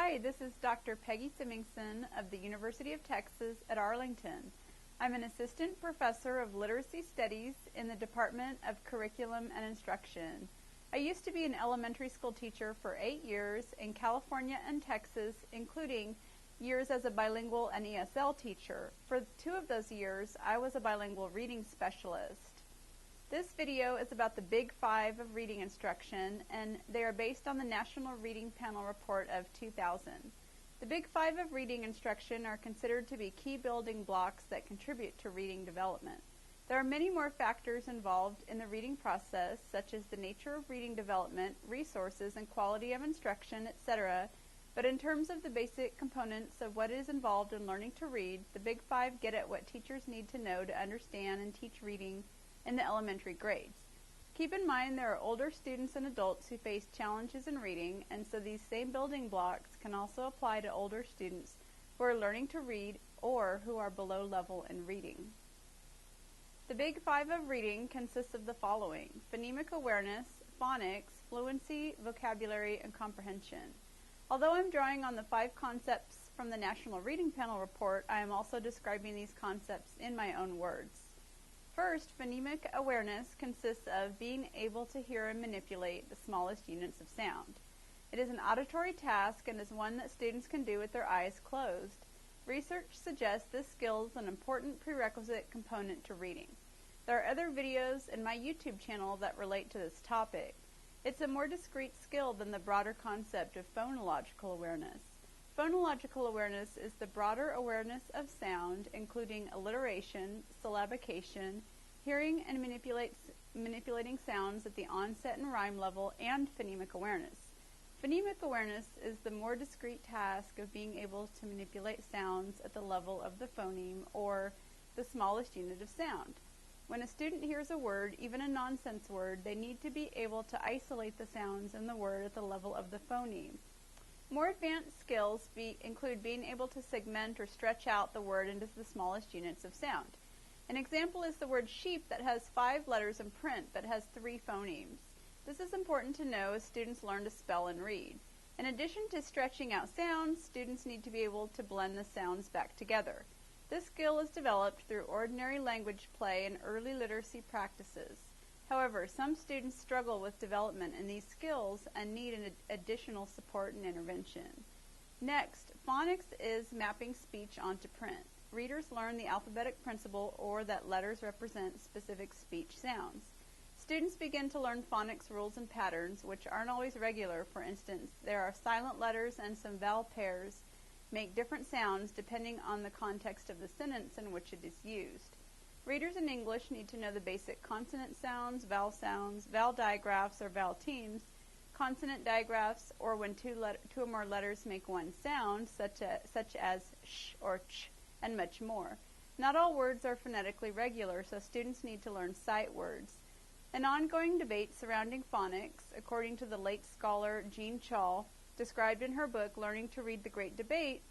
Hi, this is Dr. Peggy Semingson of the University of Texas at Arlington. I'm an assistant professor of literacy studies in the Department of Curriculum and Instruction. I used to be an elementary school teacher for 8 years in California and Texas, including years as a bilingual and ESL teacher. For 2 of those years, I was a bilingual reading specialist. This video is about the Big 5 of reading instruction, and they are based on the National Reading Panel Report of 2000. The Big 5 of reading instruction are considered to be key building blocks that contribute to reading development. There are many more factors involved in the reading process, such as the nature of reading development, resources and quality of instruction, etc. But in terms of the basic components of what is involved in learning to read, the Big 5 get at what teachers need to know to understand and teach reading in the elementary grades. Keep in mind there are older students and adults who face challenges in reading, and so these same building blocks can also apply to older students who are learning to read or who are below level in reading. The Big 5 of reading consists of the following: phonemic awareness, phonics, fluency, vocabulary, and comprehension. Although I'm drawing on the 5 concepts from the National Reading Panel Report, I am also describing these concepts in my own words. First, phonemic awareness consists of being able to hear and manipulate the smallest units of sound. It is an auditory task and is one that students can do with their eyes closed. Research suggests this skill is an important prerequisite component to reading. There are other videos in my YouTube channel that relate to this topic. It's a more discrete skill than the broader concept of phonological awareness. Phonological awareness is the broader awareness of sound, including alliteration, syllabication, hearing and manipulating sounds at the onset and rhyme level, and phonemic awareness. Phonemic awareness is the more discrete task of being able to manipulate sounds at the level of the phoneme, or the smallest unit of sound. When a student hears a word, even a nonsense word, they need to be able to isolate the sounds in the word at the level of the phoneme. More advanced skills include being able to segment or stretch out the word into the smallest units of sound. An example is the word sheep that has 5 letters in print but has 3 phonemes. This is important to know as students learn to spell and read. In addition to stretching out sounds, students need to be able to blend the sounds back together. This skill is developed through ordinary language play and early literacy practices. However, some students struggle with development in these skills and need an additional support and intervention. Next, phonics is mapping speech onto print. Readers learn the alphabetic principle, or that letters represent specific speech sounds. Students begin to learn phonics rules and patterns, which aren't always regular. For instance, there are silent letters and some vowel pairs make different sounds depending on the context of the sentence in which it is used. Readers in English need to know the basic consonant sounds, vowel digraphs or vowel teams, consonant digraphs, or when two or more letters make one sound, such as sh or ch, and much more. Not all words are phonetically regular, so students need to learn sight words. An ongoing debate surrounding phonics, according to the late scholar Jean Chall, described in her book Learning to Read: The Great Debate,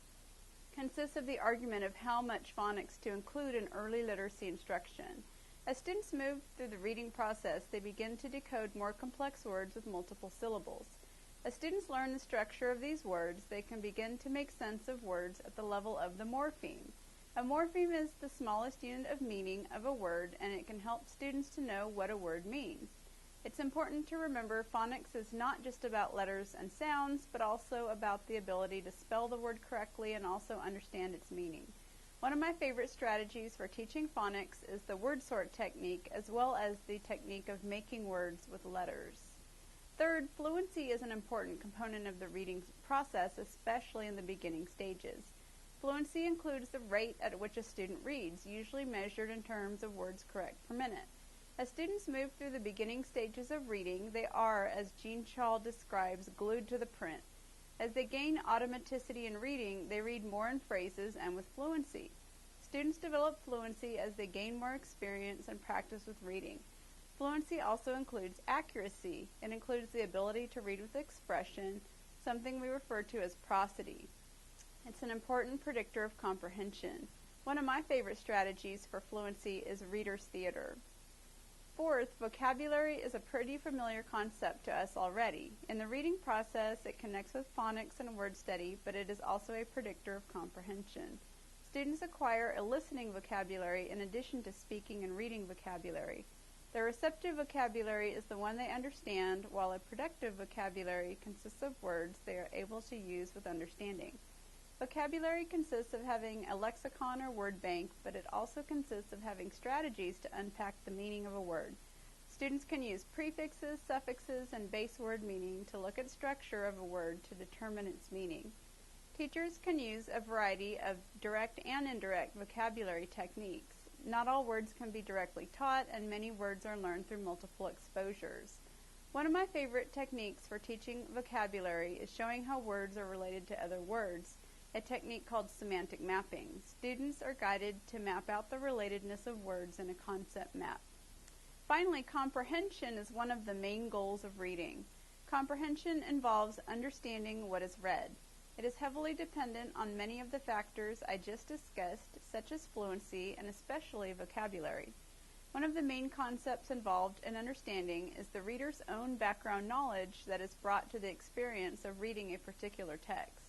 consists of the argument of how much phonics to include in early literacy instruction. As students move through the reading process, they begin to decode more complex words with multiple syllables. As students learn the structure of these words, they can begin to make sense of words at the level of the morpheme. A morpheme is the smallest unit of meaning of a word, and it can help students to know what a word means. It's important to remember phonics is not just about letters and sounds, but also about the ability to spell the word correctly and also understand its meaning. One of my favorite strategies for teaching phonics is the word sort technique, as well as the technique of making words with letters. Third, fluency is an important component of the reading process, especially in the beginning stages. Fluency includes the rate at which a student reads, usually measured in terms of words correct per minute. As students move through the beginning stages of reading, they are, as Jean Chall describes, glued to the print. As they gain automaticity in reading, they read more in phrases and with fluency. Students develop fluency as they gain more experience and practice with reading. Fluency also includes accuracy. It includes the ability to read with expression, something we refer to as prosody. It's an important predictor of comprehension. One of my favorite strategies for fluency is reader's theater. Fourth, vocabulary is a pretty familiar concept to us already. In the reading process, it connects with phonics and word study, but it is also a predictor of comprehension. Students acquire a listening vocabulary in addition to speaking and reading vocabulary. The receptive vocabulary is the one they understand, while a productive vocabulary consists of words they are able to use with understanding. Vocabulary consists of having a lexicon or word bank, but it also consists of having strategies to unpack the meaning of a word. Students can use prefixes, suffixes, and base word meaning to look at structure of a word to determine its meaning. Teachers can use a variety of direct and indirect vocabulary techniques. Not all words can be directly taught, and many words are learned through multiple exposures. One of my favorite techniques for teaching vocabulary is showing how words are related to other words, a technique called semantic mapping. Students are guided to map out the relatedness of words in a concept map. Finally, comprehension is one of the main goals of reading. Comprehension involves understanding what is read. It is heavily dependent on many of the factors I just discussed, such as fluency and especially vocabulary. One of the main concepts involved in understanding is the reader's own background knowledge that is brought to the experience of reading a particular text.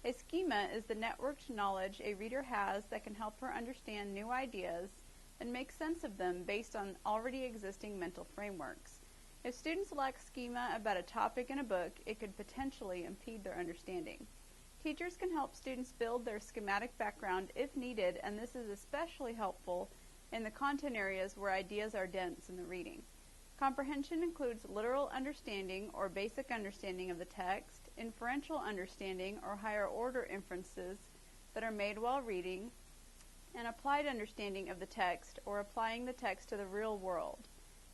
A schema is the networked knowledge a reader has that can help her understand new ideas and make sense of them based on already existing mental frameworks. If students lack schema about a topic in a book, it could potentially impede their understanding. Teachers can help students build their schematic background if needed, and this is especially helpful in the content areas where ideas are dense in the reading. Comprehension includes literal understanding or basic understanding of the text, inferential understanding or higher order inferences that are made while reading, and applied understanding of the text or applying the text to the real world.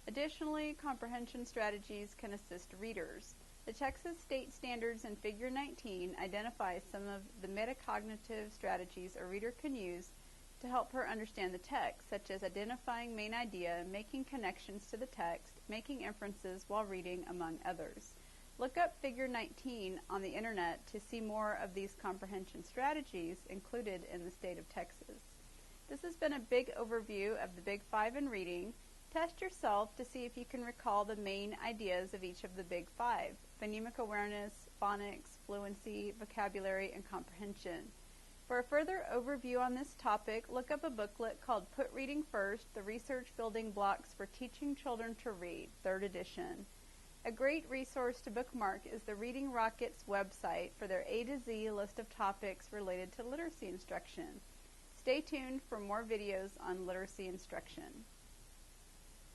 Additionally, comprehension strategies can assist readers. The Texas State Standards in Figure 19 identifies some of the metacognitive strategies a reader can use to help her understand the text, such as identifying main idea, making connections to the text, making inferences while reading, among others. Look up Figure 19 on the internet to see more of these comprehension strategies included in the state of Texas. This has been a big overview of the Big Five in reading. Test yourself to see if you can recall the main ideas of each of the Big Five: phonemic awareness, phonics, fluency, vocabulary, and comprehension. For a further overview on this topic, look up a booklet called Put Reading First, The Research Building Blocks for Teaching Children to Read, 3rd edition. A great resource to bookmark is the Reading Rockets website for their A to Z list of topics related to literacy instruction. Stay tuned for more videos on literacy instruction.